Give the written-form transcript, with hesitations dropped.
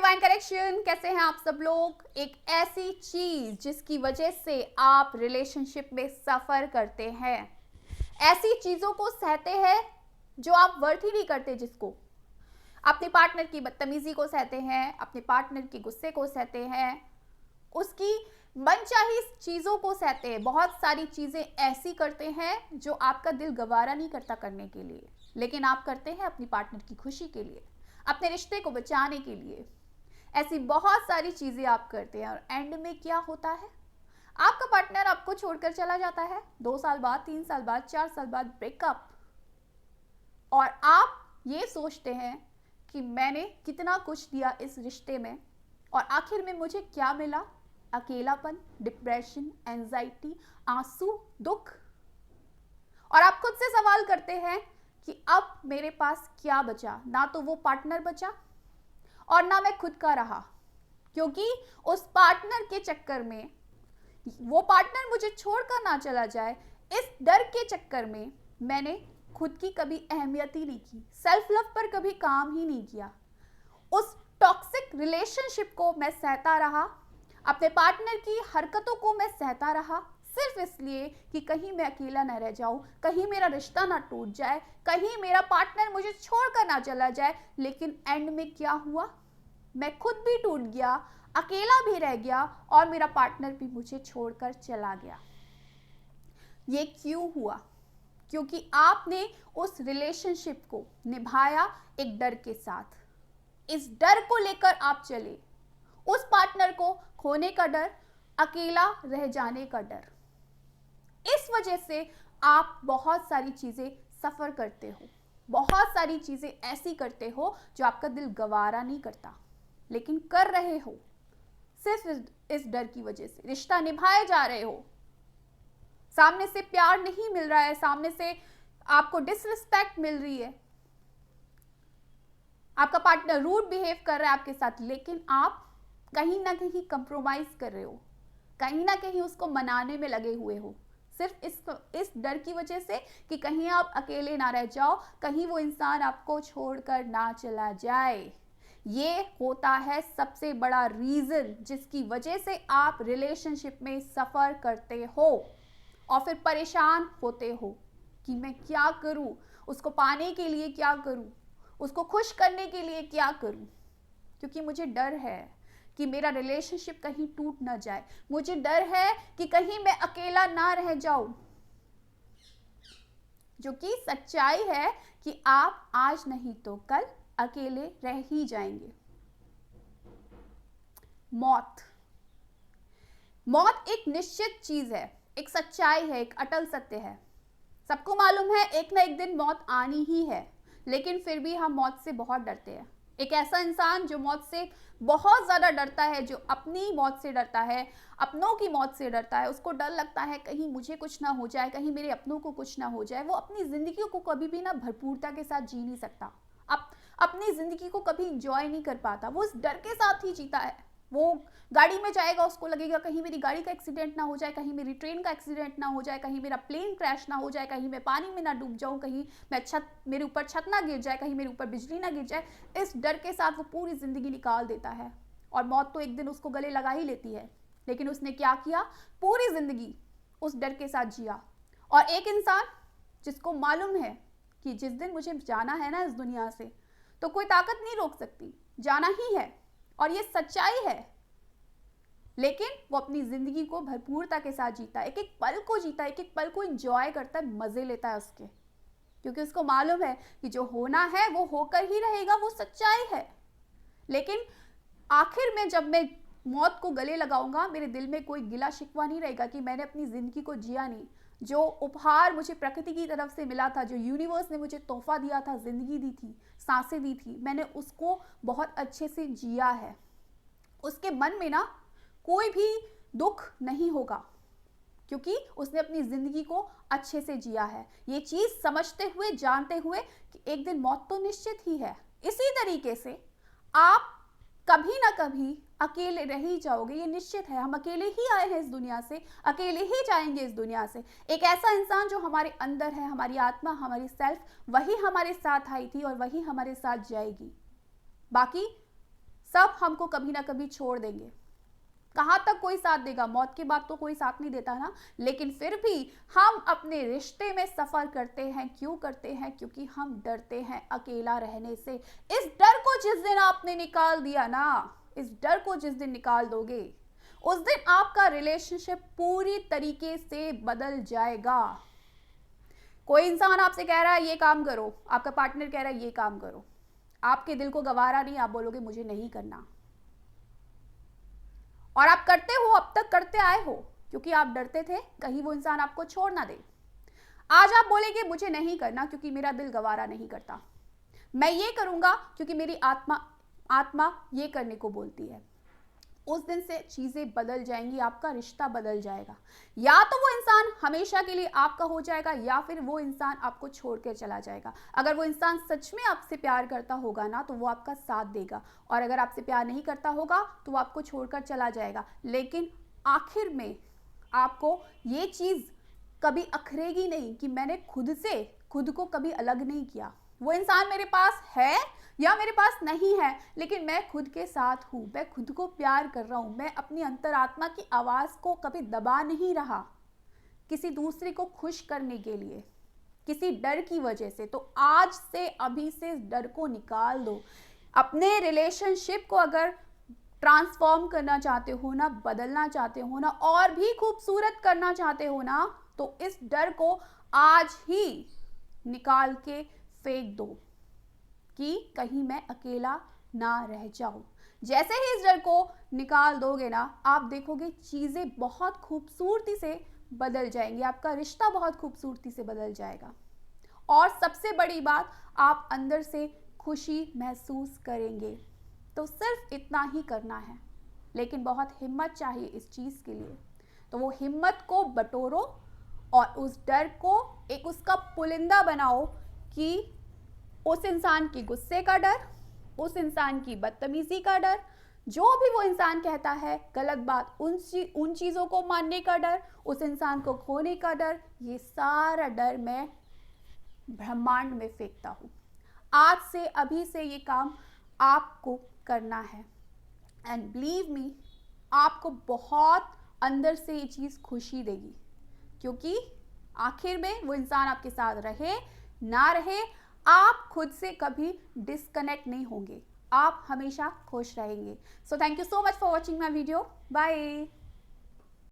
Divine correction, कैसे हैं आप सब लोग। एक ऐसी चीज जिसकी वजह से आप रिलेशनशिप में सफर करते हैं, ऐसी चीजों को सहते हैं जो आप वर्थ ही नहीं करते, जिसको अपने पार्टनर की बदतमीजी को सहते हैं, अपने पार्टनर के गुस्से को सहते हैं, उसकी मनचाही चीजों को सहते हैं। बहुत सारी चीजें ऐसी करते हैं जो आपका दिल गवारा नहीं करता करने के लिए, लेकिन आप करते हैं अपनी पार्टनर की खुशी के लिए, अपने रिश्ते को बचाने के लिए। ऐसी बहुत सारी चीजें आप करते हैं और एंड में क्या होता है, आपका पार्टनर आपको छोड़कर चला जाता है 2 साल बाद, 3 साल बाद, 4 साल बाद ब्रेकअप। और आप ये सोचते हैं कि मैंने कितना कुछ दिया इस रिश्ते में और आखिर में मुझे क्या मिला? अकेलापन, डिप्रेशन, एंजाइटी, आंसू, दुख। और आप खुद से सवाल करते हैं कि अब मेरे पास क्या बचा? ना तो वो पार्टनर बचा और ना मैं खुद का रहा, क्योंकि उस पार्टनर के चक्कर में, वो पार्टनर मुझे छोड़कर ना चला जाए, इस डर के चक्कर में मैंने खुद की कभी अहमियत ही नहीं की, सेल्फ लव पर कभी काम ही नहीं किया। उस टॉक्सिक रिलेशनशिप को मैं सहता रहा, अपने पार्टनर की हरकतों को मैं सहता रहा, सिर्फ इसलिए कि कहीं मैं अकेला न रह जाऊं, कहीं मेरा रिश्ता ना टूट जाए, कहीं मेरा पार्टनर मुझे छोड़कर ना चला जाए। लेकिन एंड में क्या हुआ? मैं खुद भी टूट गया, अकेला भी रह गया और मेरा पार्टनर भी मुझे छोड़कर चला गया। ये क्यों हुआ? क्योंकि आपने उस रिलेशनशिप को निभाया एक डर के साथ। इस डर को लेकर आप चले, उस पार्टनर को खोने का डर, अकेला रह जाने का डर। इस वजह से आप बहुत सारी चीजें सफर करते हो, बहुत सारी चीजें ऐसी करते हो जो आपका दिल गवारा नहीं करता, लेकिन कर रहे हो सिर्फ इस डर की वजह से। रिश्ता निभाए जा रहे हो, सामने से प्यार नहीं मिल रहा है, सामने से आपको डिसरिस्पेक्ट मिल रही है, आपका पार्टनर रूड बिहेव कर रहा है आपके साथ, लेकिन आप कहीं ना कहीं कंप्रोमाइज कर रहे हो, कहीं ना कहीं उसको मनाने में लगे हुए हो, सिर्फ इस डर की वजह से कि कहीं आप अकेले ना रह जाओ, कहीं वो इंसान आपको छोड़कर ना चला जाए। ये होता है सबसे बड़ा रीजन जिसकी वजह से आप रिलेशनशिप में सफर करते हो और फिर परेशान होते हो कि मैं क्या करूं, उसको पाने के लिए क्या करूं, उसको खुश करने के लिए क्या करूं, क्योंकि मुझे डर है कि मेरा रिलेशनशिप कहीं टूट ना जाए, मुझे डर है कि कहीं मैं अकेला ना रह जाऊं। जो कि सच्चाई है कि आप आज नहीं तो कल अकेले रह ही जाएंगे। मौत एक निश्चित चीज है, एक सच्चाई है, एक अटल सत्य है। सबको मालूम है एक ना एक दिन मौत आनी ही है, लेकिन फिर भी हम मौत से बहुत डरते हैं। एक ऐसा इंसान जो मौत से बहुत ज्यादा डरता है, जो अपनी मौत से डरता है, अपनों की मौत से डरता है, उसको डर लगता है कहीं मुझे कुछ ना हो जाए, कहीं मेरे अपनों को कुछ ना हो जाए, वो अपनी जिंदगी को कभी भी ना भरपूरता के साथ जी नहीं सकता, अपनी जिंदगी को कभी इंजॉय नहीं कर पाता, वो इस डर के साथ ही जीता है। वो गाड़ी में जाएगा, उसको लगेगा कहीं मेरी गाड़ी का एक्सीडेंट ना हो जाए, कहीं मेरी ट्रेन का एक्सीडेंट ना हो जाए, कहीं मेरा प्लेन क्रैश ना हो जाए, कहीं मैं पानी में ना डूब जाऊं, कहीं मैं मेरे ऊपर छत ना गिर जाए, कहीं मेरे ऊपर बिजली ना गिर जाए। इस डर के साथ वो पूरी जिंदगी निकाल देता है और मौत तो एक दिन उसको गले लगा ही लेती है। लेकिन उसने क्या किया? पूरी जिंदगी उस डर के साथ जिया। और एक इंसान जिसको मालूम है कि जिस दिन मुझे जाना है ना इस दुनिया से, तो कोई ताकत नहीं रोक सकती, जाना ही है और ये सच्चाई है, लेकिन वो अपनी जिंदगी को भरपूरता के साथ जीता है, एक एक पल को जीता है, एक एक पल को एंजॉय करता है, मजे लेता है उसके, क्योंकि उसको मालूम है कि जो होना है वो होकर ही रहेगा, वो सच्चाई है। लेकिन आखिर में जब मैं मौत को गले लगाऊंगा, मेरे दिल में कोई गिला शिकवा नहीं रहेगा कि मैंने अपनी जिंदगी को जिया नहीं। जो उपहार मुझे प्रकृति की तरफ से मिला था, जो यूनिवर्स ने मुझे तोहफा दिया था, जिंदगी दी थी, सांसें दी थी, मैंने उसको बहुत अच्छे से जिया है। उसके मन में ना कोई भी दुख नहीं होगा, क्योंकि उसने अपनी जिंदगी को अच्छे से जिया है। ये चीज समझते हुए, जानते हुए कि एक दिन मौत तो निश्चित ही है। इसी तरीके से आप कभी ना कभी अकेले रह ही जाओगे, ये निश्चित है। हम अकेले ही आए हैं इस दुनिया से, अकेले ही जाएंगे इस दुनिया से। एक ऐसा इंसान जो हमारे अंदर है, हमारी आत्मा, हमारी सेल्फ, वही हमारे साथ आई थी और वही हमारे साथ जाएगी। बाकी सब हमको कभी ना कभी छोड़ देंगे। कहाँ तक कोई साथ देगा? मौत के बाद तो कोई साथ नहीं देता ना। लेकिन फिर भी हम अपने रिश्ते में सफर करते हैं। क्यों करते हैं? क्योंकि हम डरते हैं अकेला रहने से। इस डर को जिस दिन आपने निकाल दिया ना, इस डर को जिस दिन निकाल दोगे, उस दिन आपका रिलेशनशिप पूरी तरीके से बदल जाएगा। कोई इंसान आपसे कह रहा है ये काम करो, आपका पार्टनर कह रहा है ये काम करो, आपके दिल को गवारा नहीं, आप बोलोगे मुझे नहीं करना, और आप करते हो, अब तक करते आए हो, क्योंकि आप डरते थे कहीं वो इंसान आपको छोड़ ना दे। आज आप बोलेंगे मुझे नहीं करना क्योंकि मेरा दिल गवारा नहीं करता, मैं ये करूंगा क्योंकि मेरी आत्मा ये करने को बोलती है। उस दिन से चीजें बदल जाएंगी, आपका रिश्ता बदल जाएगा। या तो वो इंसान हमेशा के लिए आपका हो जाएगा, या फिर वो इंसान आपको छोड़कर चला जाएगा। अगर वो इंसान सच में आपसे प्यार करता होगा ना, तो वो आपका साथ देगा, और अगर आपसे प्यार नहीं करता होगा तो वो आपको छोड़कर चला जाएगा। लेकिन आखिर में आपको ये चीज कभी अखरेगी नहीं कि मैंने खुद को कभी अलग नहीं किया। वो इंसान मेरे पास है या मेरे पास नहीं है, लेकिन मैं खुद के साथ हूं, मैं खुद को प्यार कर रहा हूं, मैं अपनी अंतरात्मा की आवाज को कभी दबा नहीं रहा किसी दूसरे को खुश करने के लिए, किसी डर की वजह से। तो आज से, अभी से इस डर को निकाल दो। अपने रिलेशनशिप को अगर ट्रांसफॉर्म करना चाहते हो ना, बदलना चाहते हो ना, और भी खूबसूरत करना चाहते हो ना, तो इस डर को आज ही निकाल के फेंक दो कि कहीं मैं अकेला ना रह जाऊं। जैसे ही इस डर को निकाल दोगे ना, आप देखोगे चीजें बहुत खूबसूरती से बदल जाएंगी, आपका रिश्ता बहुत खूबसूरती से बदल जाएगा, और सबसे बड़ी बात, आप अंदर से खुशी महसूस करेंगे। तो सिर्फ इतना ही करना है, लेकिन बहुत हिम्मत चाहिए इस चीज के लिए। तो वो हिम्मत को बटोरो और उस डर को एक उसका पुलिंदा बनाओ कि उस इंसान के गुस्से का डर, उस इंसान की बदतमीजी का डर, जो भी वो इंसान कहता है गलत बात, उन चीजों को मानने का डर, उस इंसान को खोने का डर, ये सारा डर मैं ब्रह्मांड में फेंकता हूं। आज से, अभी से ये काम आपको करना है, एंड बिलीव मी, आपको बहुत अंदर से ये चीज खुशी देगी, क्योंकि आखिर में वो इंसान आपके साथ रहे ना रहे, आप खुद से कभी डिस्कनेक्ट नहीं होंगे, आप हमेशा खुश रहेंगे। So thank you so much for watching my video. Bye.